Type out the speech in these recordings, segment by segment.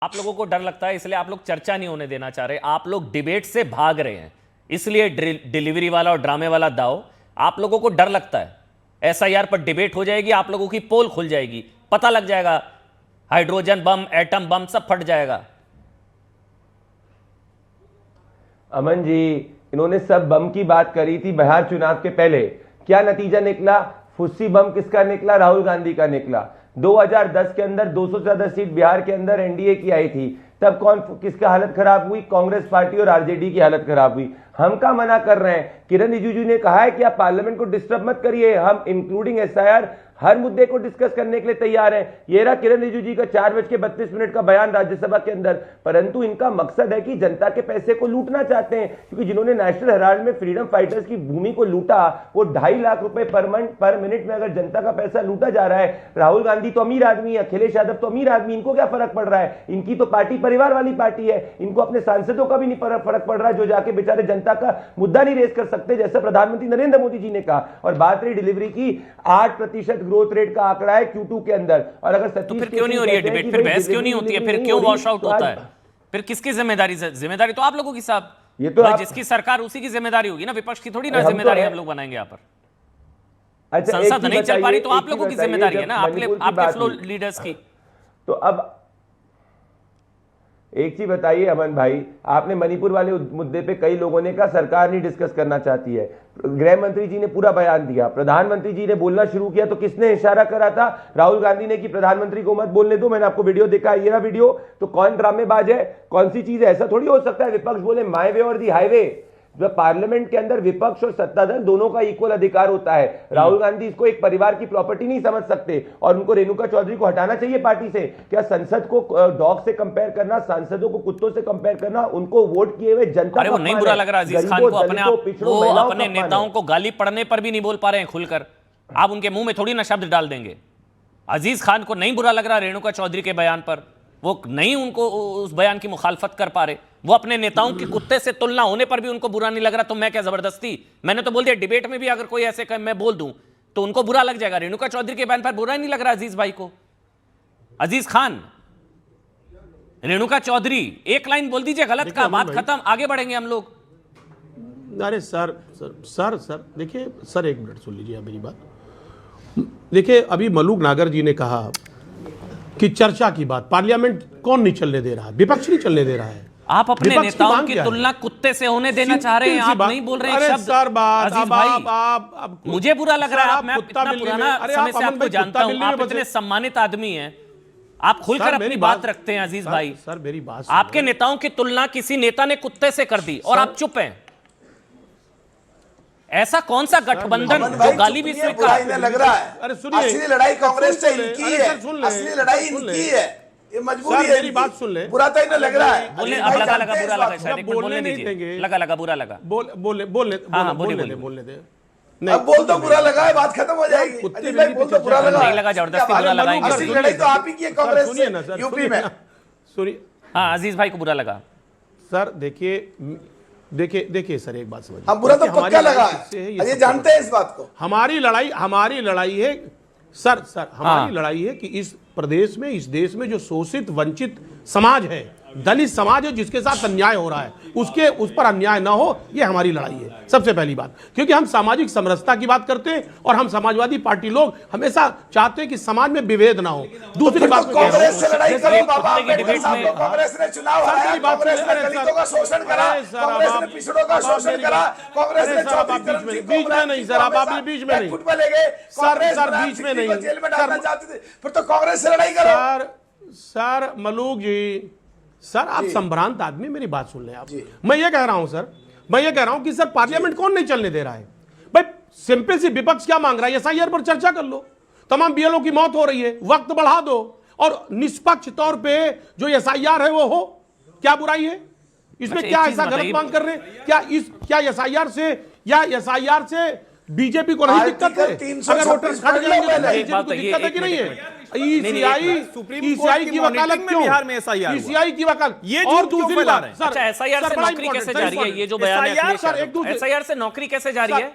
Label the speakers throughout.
Speaker 1: आप लोगों को डर लगता है, इसलिए आप लोग चर्चा नहीं होने देना चाह रहे, आप लोग डिबेट से भाग रहे हैं, इसलिए डिलीवरी वाला और ड्रामे वाला दाव। आप लोगों को डर लगता है एसआईआर पर डिबेट हो जाएगी, आप लोगों की पोल खुल जाएगी, पता लग जाएगा, हाइड्रोजन बम, एटम बम सब फट जाएगा।
Speaker 2: अमन जी, इन्होंने सब बम की बात करी थी बिहार चुनाव के पहले, क्या नतीजा निकला? फुस्सी बम किसका निकला? राहुल गांधी का निकला। 2010 के अंदर 200 से ज्यादा सीट बिहार के अंदर एनडीए की आई थी, तब कौन किसका हालत खराब हुई? कांग्रेस पार्टी और आरजेडी की हालत खराब हुई। हम क्या मना कर रहे हैं? किरण रिजिजू ने कहा है कि आप पार्लियामेंट को डिस्टर्ब मत करिए, हम इंक्लूडिंग एसआईआर हर मुद्दे को डिस्कस करने के लिए तैयार हैं। ये रहा किरण रिजिजू जी का 4:32 का बयान राज्यसभा के अंदर, परंतु इनका मकसद है कि जनता के पैसे को लूटना चाहते हैं, क्योंकि जिन्होंने नेशनल हेराल्ड में फ्रीडम फाइटर्स की भूमि को लूटा, वो 2.5 लाख रुपए पर मिनट में अगर जनता का पैसा लूटा जा रहा है। राहुल गांधी तो अमीर आदमी है, अखिलेश यादव तो अमीर आदमी, इनको क्या फर्क पड़ रहा है? इनकी तो पार्टी परिवार वाली पार्टी है, इनको अपने सांसदों का भी नहीं फर्क पड़ रहा है, जो जाके बेचारे जनता का मुद्दा नहीं रेस कर सकते, जैसा प्रधानमंत्री नरेंद्र मोदी जी ने कहा। और बात रही डिलीवरी की, 8% ग्रोथ रेट का आंकड़ा है Q2 के अंदर, और अगर
Speaker 1: तो फिर क्यों नहीं हो रही है डिबेट? फिर बहस क्यों नहीं होती है? फिर क्यों वॉश आउट होता है? फिर किसकी जिम्मेदारी? जिम्मेदारी तो आप लोगों की साहब, ये तो जिसकी सरकार उसी की जिम्मेदारी होगी ना, विपक्ष की थोड़ी ना जिम्मेदारी हम लोग बनाएंगे यहाँ पर। संसद नहीं चल पा रही तो आप लोगों की जिम्मेदारी है ना, आपके फ्लो लीडर्स की।
Speaker 2: तो अब एक चीज बताइए अमन भाई, आपने मणिपुर वाले मुद्दे पे कई लोगों ने कहा सरकार नहीं डिस्कस करना चाहती है, गृह मंत्री जी ने पूरा बयान दिया, प्रधानमंत्री जी ने बोलना शुरू किया, तो किसने इशारा करा था? राहुल गांधी ने कि प्रधानमंत्री को मत बोलने दो। मैंने आपको वीडियो देखा, ये रहा वीडियो। तो कौन ड्रामेबाज है, कौन सी चीज है? ऐसा थोड़ी हो सकता है विपक्ष बोले माय वे और दी हाईवे। जब पार्लियामेंट के अंदर विपक्ष और सत्तादल दोनों का इक्वल अधिकार होता है। राहुल गांधी इसको एक परिवार की प्रॉपर्टी नहीं समझ सकते, और उनको रेणुका चौधरी को हटाना चाहिए पार्टी से। क्या संसद को डॉग से कंपेयर करना, सांसदों को कुत्तों से कंपेयर करना, उनको वोट किए हुए जनता
Speaker 1: को नहीं बुरा लग रहा अजीज खान को अपने नेताओं को गाली पड़ने पर भी नहीं बोल पा रहे हैं खुलकर? आप उनके मुंह में थोड़ी ना शब्द डाल देंगे। अजीज खान को नहीं बुरा लग रहा रेणुका चौधरी के बयान पर, वो नहीं उनको उस बयान की मुखालफत कर पा रहे, वो अपने नेताओं की कुत्ते से तुलना होने पर भी उनको बुरा नहीं लग रहा, तो मैं क्या जबरदस्ती? मैंने तो बोल दिया डिबेट में भी अगर कोई ऐसे मैं बोल दूं तो उनको बुरा लग जाएगा। रेणुका चौधरी के बयान पर बुरा नहीं लग रहा अजीज भाई को? अजीज खान, रेणुका चौधरी एक लाइन बोल दीजिए गलत का, बात खत्म, आगे बढ़ेंगे हम लोग।
Speaker 3: अरे सर सर सर देखिए सर, एक मिनट सुन लीजिए मेरी बात। देखिए अभी मलूक नागर जी ने कहा कि चर्चा की बात, पार्लियामेंट कौन नहीं चलने दे रहा है? विपक्ष नहीं चलने दे रहा है।
Speaker 1: आप अपने नेताओं की तुलना कुत्ते से होने देना चाह रहे हैं, आप नहीं बोल रहे हैं शब्द।
Speaker 3: सर बात
Speaker 1: अजीज भाई, मुझे बुरा लग रहा है, मैं इतना पुराना समय से आपको जानता हूं, आप इतने सम्मानित आदमी हैं, आप खुलकर अपनी बात रखते हैं। अजीज भाई
Speaker 3: सर मेरी बात,
Speaker 1: आपके नेताओं की तुलना किसी नेता ने कुत्ते से कर दी और आप चुप हैं। ऐसा कौन सा गठबंधन जो गाली भी स्वीकार?
Speaker 4: लग रहा है
Speaker 3: अरे सुनिए,
Speaker 4: असली लड़ाई कांग्रेस से इनकी है, असली लड़ाई इनकी है, ये मजबूरी है।
Speaker 3: मेरी बात सुन ले,
Speaker 4: बुरा तो इन्हें लग रहा है।
Speaker 1: बोलने अब लगा बुरा लगा, शायद बोलने दीजिए, लगा बुरा लगा,
Speaker 3: बोलने दे।
Speaker 4: अब बोल तो बुरा लगा है, बात खत्म हो जाएगी। अजीत भाई बोल तो बुरा लगा,
Speaker 1: नहीं लगा, जबरदस्ती बुरा लगाएंगे।
Speaker 4: असली लड़ाई तो आप ही की है कांग्रेस से यूपी में।
Speaker 3: सुनिए,
Speaker 1: हाँ अजीज भाई को बुरा लगा।
Speaker 3: सर देखिए सर, एक बात समझिए,
Speaker 4: हम बुरा तो पक्का लगा है, ये जानते हैं इस बात को।
Speaker 3: हमारी लड़ाई है सर हमारी लड़ाई है कि इस प्रदेश में, इस देश में जो शोषित वंचित समाज है, दलित समाज है, जिसके साथ अन्याय हो रहा है, उस पर अन्याय ना हो, ये हमारी लड़ाई है सबसे पहली बात। क्योंकि हम सामाजिक समरसता की बात करते हैं और हम समाजवादी पार्टी लोग हमेशा चाहते हैं कि समाज में विभेद ना हो। दूसरी बात,
Speaker 4: कांग्रेस से लड़ाई करो बाबा, कांग्रेस ने चुनाव हारा, कांग्रेस ने दलितों का शोषण करा, कांग्रेस ने पिछड़ों का शोषण करा, कांग्रेस ने
Speaker 3: बीच में नहीं सर, आप बीच में नहीं सर, बीच में नहीं
Speaker 4: जेल में डालना चाहते थे, फिर तो कांग्रेस से लड़ाई करो।
Speaker 3: सर मलूक जी, सर आप संभ्रांत आदमी, मेरी बात सुन ले आप। मैं ये कह रहा हूं सर, कि सर पार्लियामेंट कौन नहीं चलने दे रहा है? भाई सिंपल सी विपक्ष क्या मांग रहा है? एसआईआर पर चर्चा कर लो, तमाम बीएलओ की मौत हो रही है, वक्त बढ़ा दो, और निष्पक्ष तौर पे जो एसआईआर है वो हो, क्या बुराई है इसमें? क्या ऐसा गलत मांग कर रहे हैं? क्या एसआईआर से बीजेपी को नहीं दिक्कत है? अगर वोटर्स खट जाएंगे तो बीजेपी को दिक्कत है कि नहीं है? ईसीआई की वकालत क्यों?
Speaker 5: बिहार में एसआईआर
Speaker 3: ईसीआई की वकालत,
Speaker 5: ये
Speaker 3: और दूसरी बात,
Speaker 1: अच्छा एसआईआर से नौकरी कैसे जा रही है? ये जो बयान है एसआईआर से नौकरी कैसे जा रही है?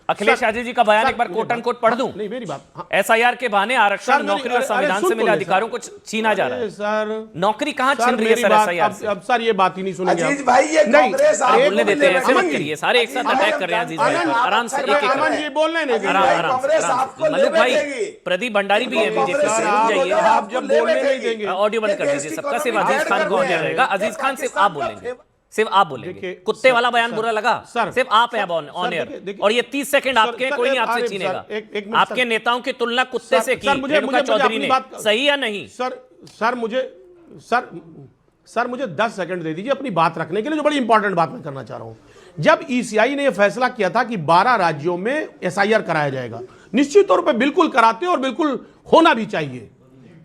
Speaker 1: अखिलेश यादव जी का बयान एक बार कोट एंड कोट पढ़ दूं?
Speaker 3: नहीं, मेरी बात, हाँ।
Speaker 1: एसआईआर के बहाने आरक्षण,
Speaker 3: सर,
Speaker 1: नौकरी और
Speaker 3: अरे,
Speaker 1: संविधान
Speaker 3: सुन
Speaker 1: से मिले
Speaker 3: तो ले,
Speaker 1: अधिकारों को छीना जा रहा है।
Speaker 3: सर
Speaker 1: नौकरी कहां छीन रही है
Speaker 3: मेरी
Speaker 1: सर
Speaker 3: बात,
Speaker 1: एसआईआर से?
Speaker 3: अब सर ये बात ही नहीं सुनेंगे आप।
Speaker 4: अजीज भाई, ये
Speaker 3: नहीं,
Speaker 4: कांग्रेस
Speaker 3: अरे,
Speaker 4: आपको
Speaker 1: बोलने
Speaker 4: भी
Speaker 1: देते हैं,
Speaker 4: ले
Speaker 1: ऐसे मत
Speaker 4: बैठेगी।
Speaker 1: करिए, सारे एक साथ अटैक कर रहे हैं अजीज भाई पर। आराम से, एक एक
Speaker 3: अमन
Speaker 1: करके।
Speaker 3: जी बोलने नहीं
Speaker 1: आराम
Speaker 3: देंगे।
Speaker 1: आराम
Speaker 4: कांग्रेस
Speaker 1: आराम
Speaker 4: आपको
Speaker 1: से।
Speaker 4: ले
Speaker 1: मल्लिक भाई,
Speaker 4: बैठेगी।
Speaker 1: प्रदीप भंडारी भी है बीजेपी से,
Speaker 3: सर,
Speaker 1: रुक
Speaker 3: आप
Speaker 1: जाइए।
Speaker 3: आप जब बोलने नहीं देंगे,
Speaker 1: ऑडियो बंद कर दीजिए सबका, सिर्फ अजीज खान को ऑडियो रहेगा। अजीज खान सिर्फ आप बोलेंगे, सिर्फ आप बोलेंगे।
Speaker 3: देखिए,
Speaker 1: कुत्ते
Speaker 3: सर,
Speaker 1: वाला बयान
Speaker 3: सर,
Speaker 1: बुरा लगा,
Speaker 3: सर,
Speaker 1: सिर्फ आप हैं ऑन
Speaker 3: देखिए,
Speaker 1: एयर,
Speaker 3: देखिए,
Speaker 1: और ये 30 सेकंड
Speaker 3: सर,
Speaker 1: आपके,
Speaker 3: सर,
Speaker 1: कोई नहीं
Speaker 3: अरे,
Speaker 1: आपसे
Speaker 3: सर,
Speaker 1: छीनेगा।
Speaker 3: एक मिनट,
Speaker 1: आपके
Speaker 3: सर।
Speaker 1: नेताओं की तुलना कुत्ते से की रेणुका चौधरी ने, सही या नहीं?
Speaker 3: सर मुझे 10 सेकंड दे दीजिए अपनी बात रखने के लिए, जो बड़ी इंपॉर्टेंट बात मैं करना चाह रहा हूं। जब ईसीआई ने यह फैसला किया था कि 12 राज्यों में एसआईआर कराया जाएगा, निश्चित तौर पे बिल्कुल कराते और बिल्कुल होना भी चाहिए,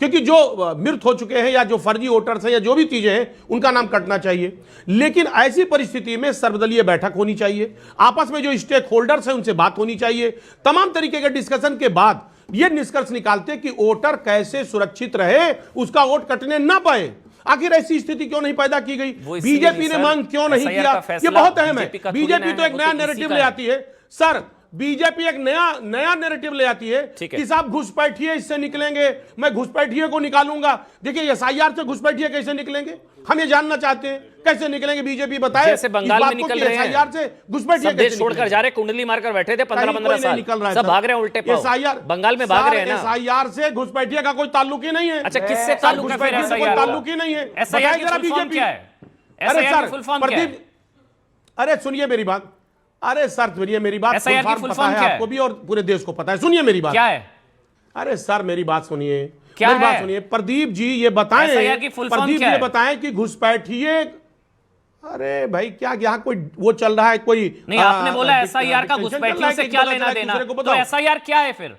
Speaker 3: क्योंकि जो मृत हो चुके हैं या जो फर्जी वोटर्स हैं या जो भी चीजें हैं उनका नाम कटना चाहिए। लेकिन ऐसी परिस्थिति में सर्वदलीय बैठक होनी चाहिए, आपस में जो स्टेक होल्डर्स हैं उनसे बात होनी चाहिए, तमाम तरीके के डिस्कशन के बाद ये निष्कर्ष निकालते कि वोटर कैसे सुरक्षित रहे, उसका वोट कटने ना पाए। आखिर ऐसी स्थिति क्यों नहीं पैदा की गई? बीजेपी ने मांग क्यों नहीं किया? ये बहुत अहम है। बीजेपी तो एक नया नैरेटिव ले आती है सर, बीजेपी एक नया नैरेटिव ले आती है कि साहब घुसपैठिए इससे निकलेंगे, मैं घुसपैठिए को निकालूंगा। देखिए एसआईआर से घुसपैठिए कैसे निकलेंगे, हम ये जानना चाहते हैं, कैसे निकलेंगे? बीजेपी बताए।
Speaker 1: जैसे बंगाल में निकल रहे हैं,
Speaker 3: एसआईआर से घुसपैठिए
Speaker 1: देश छोड़कर जा रहे, कुंडली मारकर बैठे थे 15-15 साल,
Speaker 3: निकल रहा है,
Speaker 1: सब भाग रहे हैं उल्टे पांव।
Speaker 3: एसआईआर
Speaker 1: बंगाल में भाग रहे हैं ना।
Speaker 3: एसआईआर से घुसपैठिए का कोई ताल्लुक ही नहीं है।
Speaker 1: अच्छा, किससे ताल्लुक है फिर
Speaker 3: घुसपैठिए से कोई
Speaker 1: एसआईआर?
Speaker 3: ताल्लुक ही नहीं है।
Speaker 1: एसआईआर की
Speaker 3: बताइए जरा
Speaker 1: फुल फॉर्म
Speaker 3: बीजेपी।
Speaker 1: क्या है?
Speaker 3: अरे
Speaker 1: एसआईआर की
Speaker 3: सर,
Speaker 1: फुल फॉर्म क्या है?
Speaker 3: प्रदीप, अरे सुनिए मेरी बात, अरे सर सुनिए मेरी बात।
Speaker 1: एसआईआर की फुल
Speaker 3: पता
Speaker 1: फॉर्म
Speaker 3: है
Speaker 1: क्या है?
Speaker 3: आपको भी और पूरे देश को पता है। सुनिए मेरी बात।
Speaker 1: क्या है?
Speaker 3: अरे सर मेरी बात सुनिए,
Speaker 1: क्या
Speaker 3: मेरी बात
Speaker 1: है?
Speaker 3: सुनिए। प्रदीप जी ये बताएं,
Speaker 1: एसआईआर की फुल फॉर्म
Speaker 3: प्रदीप
Speaker 1: क्या
Speaker 3: ये
Speaker 1: है?
Speaker 3: बताएं कि घुसपैठिए, अरे भाई क्या यहाँ कोई वो चल रहा है कोई?
Speaker 1: नहीं, आपने बोला एसआईआर का घुसपैठियों से क्या लेना देना, तो एसआईआर क्या है फिर?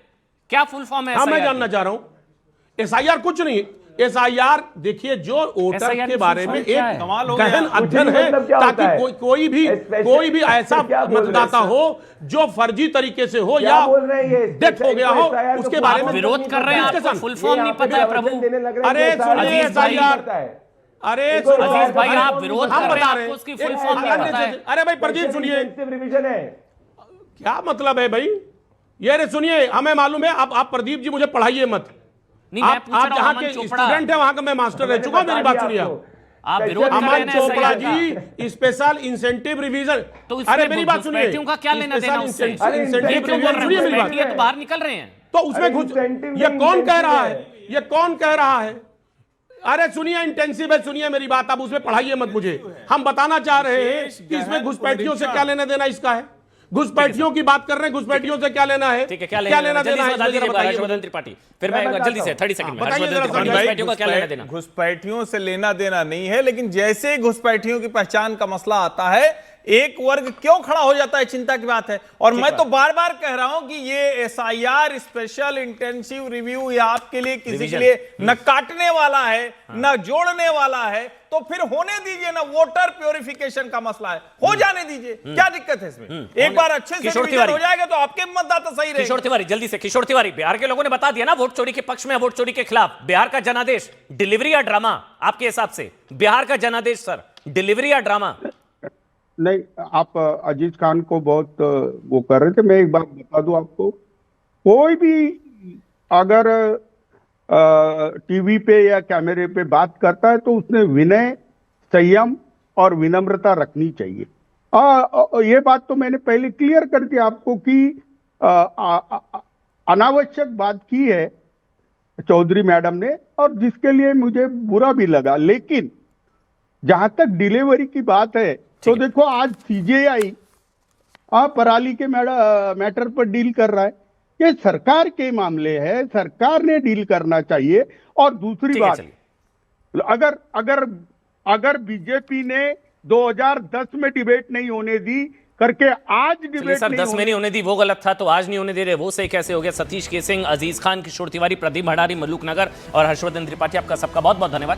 Speaker 1: क्या फुल फॉर्म है
Speaker 3: हाँ मैं
Speaker 1: एसआईआर
Speaker 3: जानना चाह रहा हूं। एसआईआर कुछ नहीं, एसआईआर देखिए जो वोटर
Speaker 1: SIR
Speaker 3: के बारे में
Speaker 1: क्या है?
Speaker 3: एक
Speaker 5: कमाल हो
Speaker 3: गहन
Speaker 5: गया।
Speaker 3: अध्ययन है,
Speaker 2: मतलब क्या होता
Speaker 3: ताकि
Speaker 2: है?
Speaker 3: कोई भी ऐसा
Speaker 2: क्या बोल रहे हैं
Speaker 3: मतदाता
Speaker 2: सर?
Speaker 3: हो जो फर्जी तरीके से हो
Speaker 2: क्या
Speaker 3: या
Speaker 2: बोल रहे हैं ये?
Speaker 3: डेथ हो गया हो,
Speaker 2: SIR
Speaker 3: उसके
Speaker 2: को
Speaker 3: बारे
Speaker 1: आप
Speaker 3: में
Speaker 1: विरोध कर रहे हैं, आपको फुल फॉर्म नहीं पता है प्रभु।
Speaker 3: अरे सुनिए
Speaker 1: अजीज भाई,
Speaker 3: एसआईआर, अरे
Speaker 1: अजीज भाई आप विरोध
Speaker 3: हम
Speaker 1: कर रहे
Speaker 3: बता
Speaker 1: हैं,
Speaker 3: रहे
Speaker 1: आपको
Speaker 3: हैं।
Speaker 1: उसकी फुल
Speaker 3: एक
Speaker 1: फॉर्म नहीं पता है।
Speaker 3: अरे भाई प्रदीप सुनिए,
Speaker 2: रिवीजन है।
Speaker 3: क्या मतलब है भाई ये? अरे सुनिए, हमें मालूम है, आप प्रदीप जी मुझे पढ़ाइए मत।
Speaker 1: नहीं, मैं पूछ
Speaker 3: आप
Speaker 1: रहा हूं,
Speaker 3: जहाँ
Speaker 1: अमन
Speaker 3: के
Speaker 1: चोपड़ा,
Speaker 3: स्टूडेंट है वहां का मैं मास्टर रह चुका हूं, मेरी बात सुनिए।
Speaker 1: आप विरोध कर रहे
Speaker 3: अमन
Speaker 1: हैं ना
Speaker 3: चोपड़ा
Speaker 1: SIR का।
Speaker 3: जी स्पेशल इंसेंटिव रिवीजन,
Speaker 1: तो इसमें
Speaker 3: अरे मेरी बात सुनिए,
Speaker 1: घुसपैठियों का क्या लेना देना उससे?
Speaker 3: इंसेंटिव
Speaker 1: ये क्यों बोल
Speaker 3: रिवीजन
Speaker 1: रहे हैं?
Speaker 3: सुनिए मेरी बात।
Speaker 1: घुसपैठिए तो बाहर निकल रहे हैं।
Speaker 3: तो उसमें
Speaker 2: अरे
Speaker 3: घुस,
Speaker 2: इंसेंटिव
Speaker 3: ये
Speaker 2: में
Speaker 3: कौन कह रहा
Speaker 2: इंसेंटिव
Speaker 3: है? ये कौन कह रहा है? अरे सुनिए, इंटेंसिव है, सुनिए मेरी बात, आप उसमें पढ़ाइए मत मुझे। हम बताना चाह रहे हैं कि इसमें घुसपैठियों से क्या लेना देना इसका है। घुसपैठियों की बात कर रहे हैं, घुसपैठियों से क्या लेना है?
Speaker 1: ठीक है, क्या लेना देना
Speaker 3: देना है?
Speaker 1: है? जल्दी से
Speaker 3: बताइए।
Speaker 1: हर्षवर्धन त्रिपाठी, फिर मैं जल्दी से 30 सेकंड में
Speaker 3: बताइए
Speaker 1: हर्षवर्धन
Speaker 3: जरा
Speaker 1: त्रिपाठी,
Speaker 3: भाई,
Speaker 1: घुसपैठियों का क्या लेना देना?
Speaker 5: घुसपैठियों से लेना देना नहीं है, लेकिन जैसे घुसपैठियों की पहचान का मसला आता है, एक वर्ग क्यों खड़ा हो जाता है, चिंता की बात है। और मैं तो बार बार कह रहा हूं कि ये एसआईआर स्पेशल इंटेंसिव रिव्यू ये आपके लिए किसी के लिए न काटने वाला है न जोड़ने वाला है, तो फिर होने दीजिए ना। वोटर प्योरिफिकेशन का मसला है, हो जाने दीजिए, क्या दिक्कत है इसमें? एक बार अच्छे से
Speaker 1: किशोर
Speaker 5: रिवीजन
Speaker 1: तिवारी।
Speaker 5: हो जाएगा तो आपके मतदाता सही रहेंगे।
Speaker 1: किशोर तिवारी, जल्दी से किशोर तिवारी, बिहार के लोगों ने बता दिया ना वोट चोरी के पक्ष में, वोट चोरी के खिलाफ। बिहार का जनादेश डिलीवरी या ड्रामा आपके हिसाब से? बिहार का जनादेश सर, डिलीवरी या ड्रामा?
Speaker 6: नहीं, आप अजीज खान को बहुत वो कर रहे थे। मैं एक बात बता दूं आपको, कोई भी अगर टीवी पे या कैमरे पे बात करता है तो उसने विनय, संयम और विनम्रता रखनी चाहिए। ये बात तो मैंने पहले क्लियर कर दी आपको कि अनावश्यक बात की है चौधरी मैडम ने, और जिसके लिए मुझे बुरा भी लगा। लेकिन जहां तक डिलीवरी की बात है तो देखो, आज सीजेआई पराली के मैटर पर डील कर रहा है। ये सरकार के मामले है, सरकार ने डील करना चाहिए। और दूसरी बात, अगर बीजेपी ने 2010 में डिबेट नहीं होने दी करके आज डिबेट
Speaker 1: सर 10 में नहीं होने दी वो गलत था, तो आज नहीं होने दे रहे वो सही कैसे हो गया? सतीश के सिंह, अजीज खान, किशोर तिवारी, प्रदीप भंडारी, मलूक नगर और हर्षवर्धन त्रिपाठी, आपका सबका बहुत बहुत धन्यवाद।